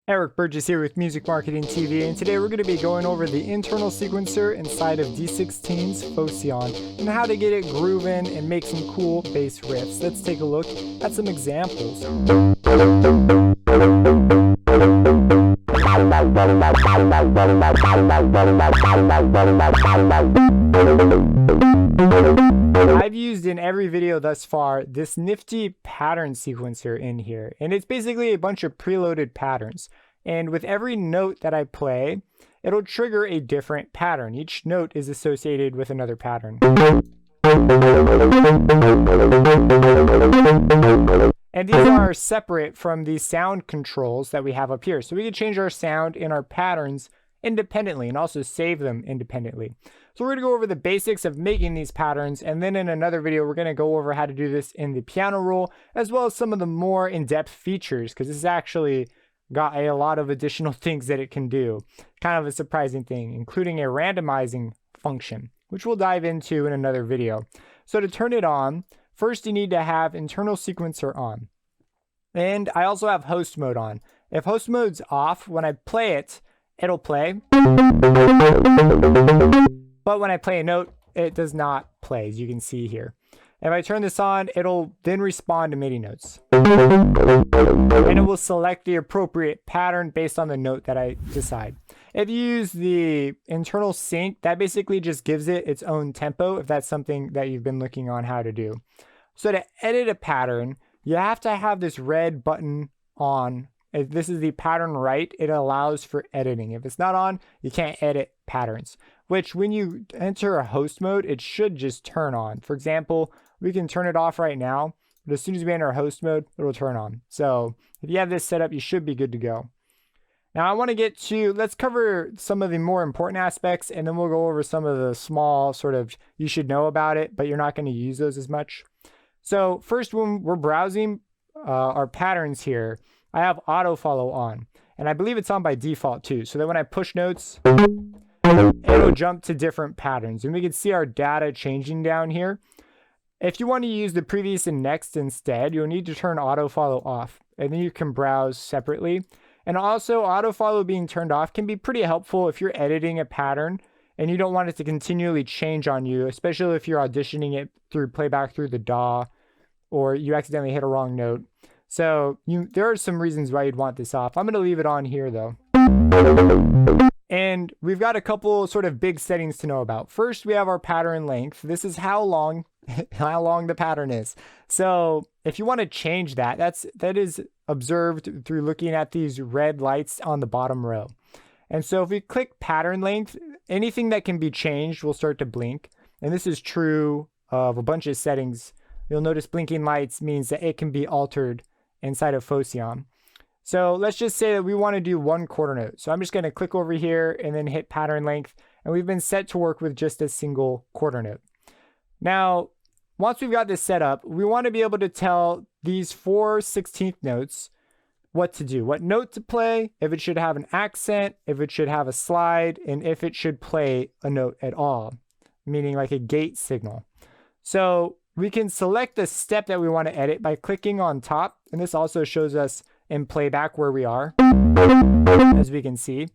Eric Burgess here with Music Marketing TV, and today we're going to be going over the internal sequencer inside of D16's Phoscyon and how to get it grooving and make some cool bass riffs. Let's take a look at some examples. I've used in every video thus far this nifty pattern sequencer in here, and it's basically a bunch of preloaded patterns. And with every note that I play, it'll trigger a different pattern. Each note is associated with another pattern. And these are separate from the sound controls that we have up here. So we can change our sound and our patterns independently and also save them independently. So we're going to go over the basics of making these patterns, and then in another video we're going to go over how to do this in the piano roll, as well as some of the more in-depth features, because this has actually got a lot of additional things that it can do. Kind of a surprising thing, including a randomizing function, which we'll dive into in another video. So to turn it on, first you need to have internal sequencer on. And I also have host mode on. If host mode's off, when I play it, it'll play. But when I play a note, it does not play, as you can see here. If I turn this on, it'll then respond to MIDI notes. And it will select the appropriate pattern based on the note that I decide. If you use the internal sync, that basically just gives it its own tempo, if that's something that you've been looking on how to do. So to edit a pattern, you have to have this red button on. If this is the pattern right, it allows for editing. If it's not on, you can't edit patterns, which when you enter a host mode, it should just turn on. For example, we can turn it off right now, but as soon as we enter host mode, it'll turn on. So if you have this set up, you should be good to go. Now I want to let's cover some of the more important aspects, and then we'll go over some of the small sort of, you should know about it, but you're not going to use those as much. So first, when we're browsing our patterns here, I have auto follow on, and I believe it's on by default too, so that when I push notes, it'll jump to different patterns, and we can see our data changing down here. If you want to use the previous and next instead, you'll need to turn auto follow off, and then you can browse separately. And also, auto follow being turned off can be pretty helpful if you're editing a pattern and you don't want it to continually change on you, especially if you're auditioning it through playback through the DAW, or you accidentally hit a wrong note. So there are some reasons why you'd want this off. I'm going to leave it on here though. And we've got a couple sort of big settings to know about. First, we have our pattern length. This is how long the pattern is. So if you want to change that, that is observed through looking at these red lights on the bottom row. And so if we click pattern length, anything that can be changed will start to blink. And this is true of a bunch of settings. You'll notice blinking lights means that it can be altered inside of Phoscyon. So let's just say that we want to do one quarter note. So I'm just going to click over here and then hit pattern length, and we've been set to work with just a single quarter note. Now, once we've got this set up, we want to be able to tell these 4/16 notes what to do, what note to play, if it should have an accent, if it should have a slide, and if it should play a note at all, meaning like a gate signal. So we can select the step that we want to edit by clicking on top, and this also shows us in playback where we are, as we can see.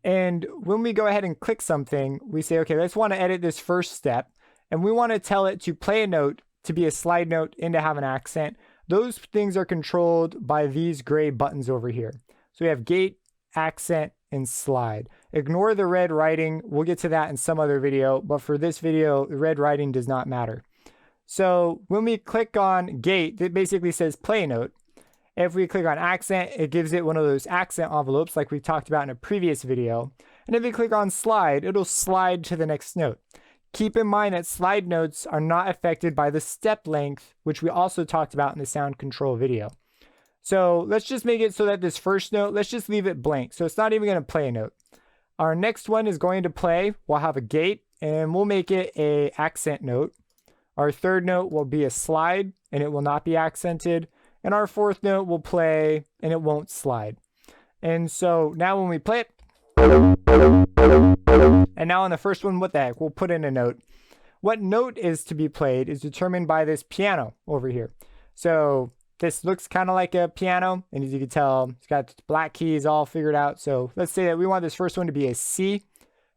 And when we go ahead and click something, we say, okay, let's want to edit this first step, and we want to tell it to play a note, to be a slide note, and to have an accent. Those things are controlled by these gray buttons over here. So we have gate, accent, and slide. Ignore the red writing. We'll get to that in some other video, but for this video, the red writing does not matter. So when we click on gate, it basically says play a note. If we click on accent, it gives it one of those accent envelopes like we talked about in a previous video. And if we click on slide, it'll slide to the next note. Keep in mind that slide notes are not affected by the step length, which we also talked about in the sound control video. So let's just make it so that this first note, let's just leave it blank. So it's not even going to play a note. Our next one is going to play. We'll have a gate, and we'll make it a accent note. Our third note will be a slide, and it will not be accented. And our fourth note will play, and it won't slide. And so now when we play it, and now on the first one, what the heck, we'll put in a note. What note is to be played is determined by this piano over here. So this looks kind of like a piano, and as you can tell, it's got black keys all figured out. So let's say that we want this first one to be a C,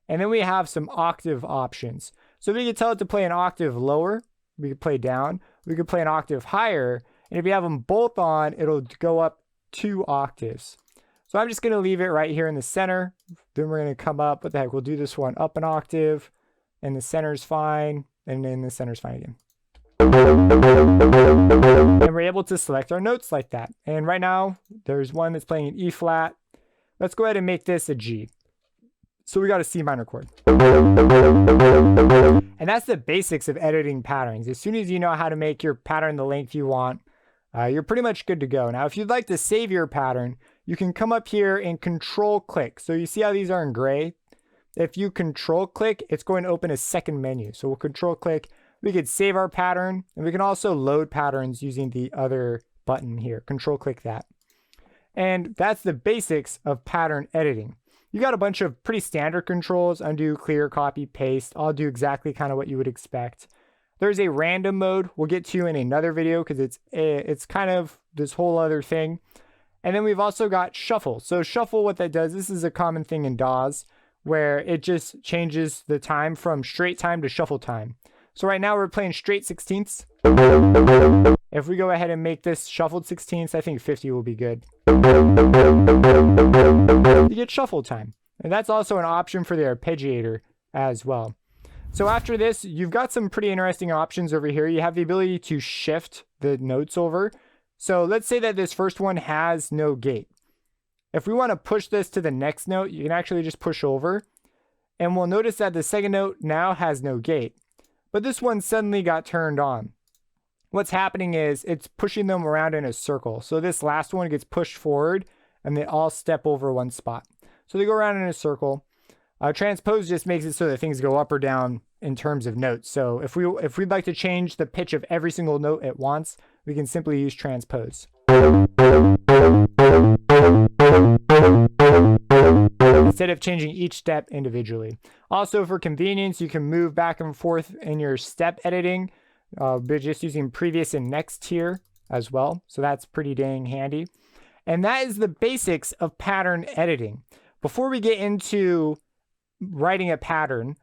and then we have some octave options. So we can tell it to play an octave lower, we could play down, we could play an octave higher, and if you have them both on, it'll go up 2 octaves. So I'm just going to leave it right here in the center. Then we're going to come up, what the heck, we'll do this one up an octave, and the center's fine, and then the center's fine again. And we're able to select our notes like that. And right now, there's one that's playing an E flat. Let's go ahead and make this a G. So we got a C minor chord. And that's the basics of editing patterns. As soon as you know how to make your pattern the length you want, you're pretty much good to go. Now, if you'd like to save your pattern, you can come up here and control click. So you see how these are in gray? If you control click, it's going to open a second menu. So we'll control click. We could save our pattern, and we can also load patterns using the other button here. Control click that. And that's the basics of pattern editing. You got a bunch of pretty standard controls: undo, clear, copy, paste. I'll do exactly kind of what you would expect. There's a random mode we'll get to in another video because it's kind of this whole other thing. And then we've also got shuffle. So shuffle, what that does, this is a common thing in DAWs where it just changes the time from straight time to shuffle time. So right now we're playing straight 16ths. If we go ahead and make this shuffled 16ths, I think 50 will be good. You get shuffle time. And that's also an option for the arpeggiator as well. So after this, you've got some pretty interesting options over here. You have the ability to shift the notes over. So let's say that this first one has no gate. If we want to push this to the next note, you can actually just push over. And we'll notice that the second note now has no gate. But this one suddenly got turned on. What's happening is it's pushing them around in a circle. So this last one gets pushed forward and they all step over one spot. So they go around in a circle. Transpose just makes it so that things go up or down in terms of notes. So if we'd like to change the pitch of every single note at once, we can simply use transpose. Instead of changing each step individually. Also, for convenience, you can move back and forth in your step editing, but just using previous and next here as well. So that's pretty dang handy. And that is the basics of pattern editing. Before we get into writing a pattern,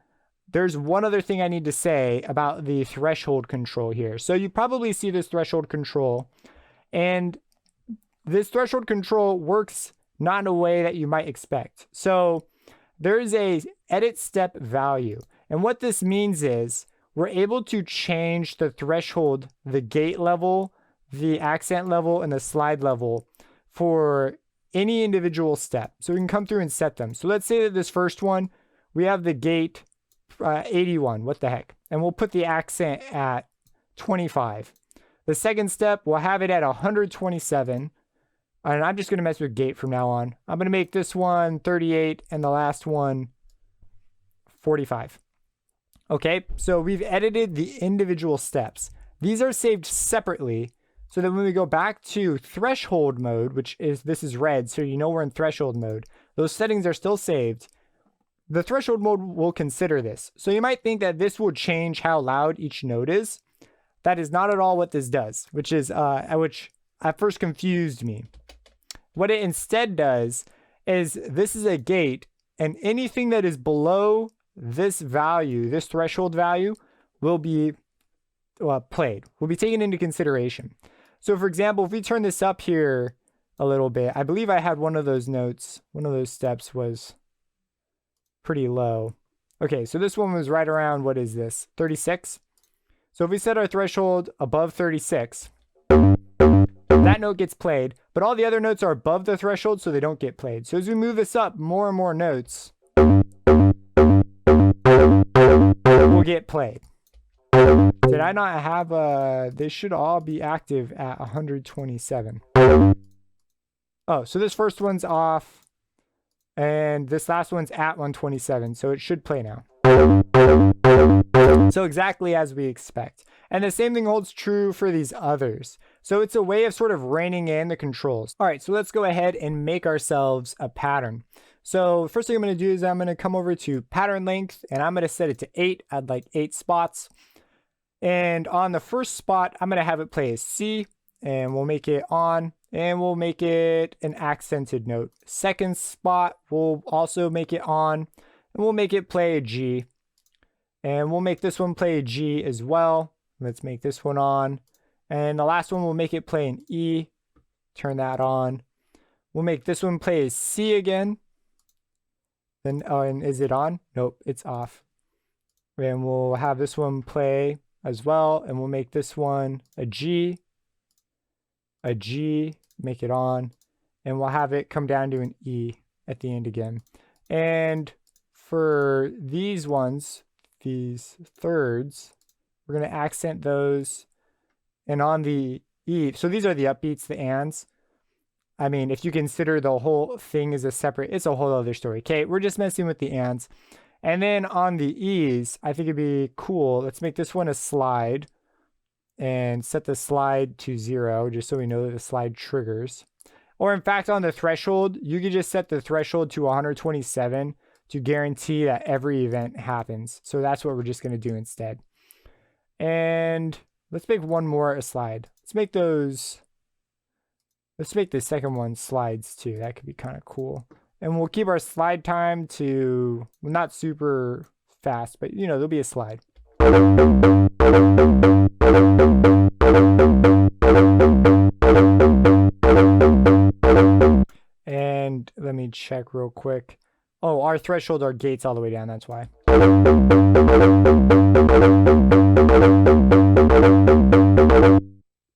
there's one other thing I need to say about the threshold control here. So you probably see this threshold control, and this threshold control works not in a way that you might expect. So there's a edit step value. And what this means is we're able to change the threshold, the gate level, the accent level, and the slide level for any individual step. So we can come through and set them. So let's say that this first one, we have the gate 81, what the heck? And we'll put the accent at 25. The second step, we'll have it at 127. And I'm just going to mess with gate from now on. I'm going to make this one 38 and the last one 45. Okay, so we've edited the individual steps. These are saved separately so that when we go back to threshold mode, which is, this is red, so you know we're in threshold mode, those settings are still saved. The threshold mode will consider this. So you might think that this will change how loud each note is. That is not at all what this does, which at first confused me. What it instead does is this is a gate, and anything that is below this value, this threshold value, will be played, will be taken into consideration. So for example, if we turn this up here a little bit, I believe I had one of those notes, one of those steps was pretty low. Okay, so this one was right around, what is this, 36? So if we set our threshold above 36, that note gets played, but all the other notes are above the threshold, so they don't get played. So as we move this up, more and more notes will get played. Did I not have they should all be active at 127. Oh, so this first one's off, and this last one's at 127, so it should play now. So exactly as we expect. And the same thing holds true for these others. So it's a way of sort of reining in the controls. All right, so let's go ahead and make ourselves a pattern. So first thing I'm going to do is I'm going to come over to pattern length, and I'm going to set it to 8. I'd like 8 spots. And on the first spot, I'm going to have it play a C. and we'll make it on, and we'll make it an accented note. Second spot, we'll also make it on, and we'll make it play a G. And we'll make this one play a G as well. Let's make this one on. And the last one, we'll make it play an E. Turn that on. We'll make this one play a C again. Then, oh, and is it on? Nope, it's off. And we'll have this one play as well. And we'll make this one a G, make it on. And we'll have it come down to an E at the end again. And for these ones, these thirds, we're going to accent those. And on the E, so these are the upbeats, the ands. I mean, if you consider the whole thing as a separate, it's a whole other story. Okay, we're just messing with the ands. And then on the E's, I think it'd be cool. Let's make this one a slide and set the slide to 0, just so we know that the slide triggers. Or in fact, on the threshold, you could just set the threshold to 127 to guarantee that every event happens. So that's what we're just going to do instead. And let's make one more a slide. Let's make those, let's make the second one slides too. That could be kind of cool. And we'll keep our slide time to, well, not super fast, but you know, there'll be a slide. And let me check real quick. Oh, our threshold, our gate's all the way down, that's why.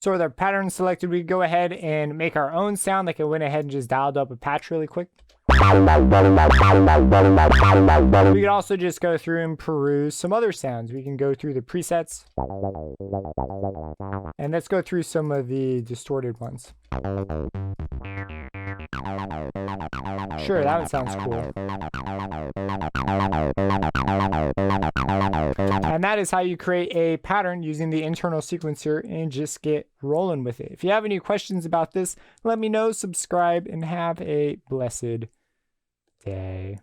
So with our pattern selected, we go ahead and make our own sound. Like I went ahead and just dialed up a patch really quick. We could also just go through and peruse some other sounds. We can go through the presets. And let's go through some of the distorted ones. Sure, that one sounds cool. And that is how you create a pattern using the internal sequencer and just get rolling with it. If you have any questions about this, let me know, subscribe, and have a blessed day.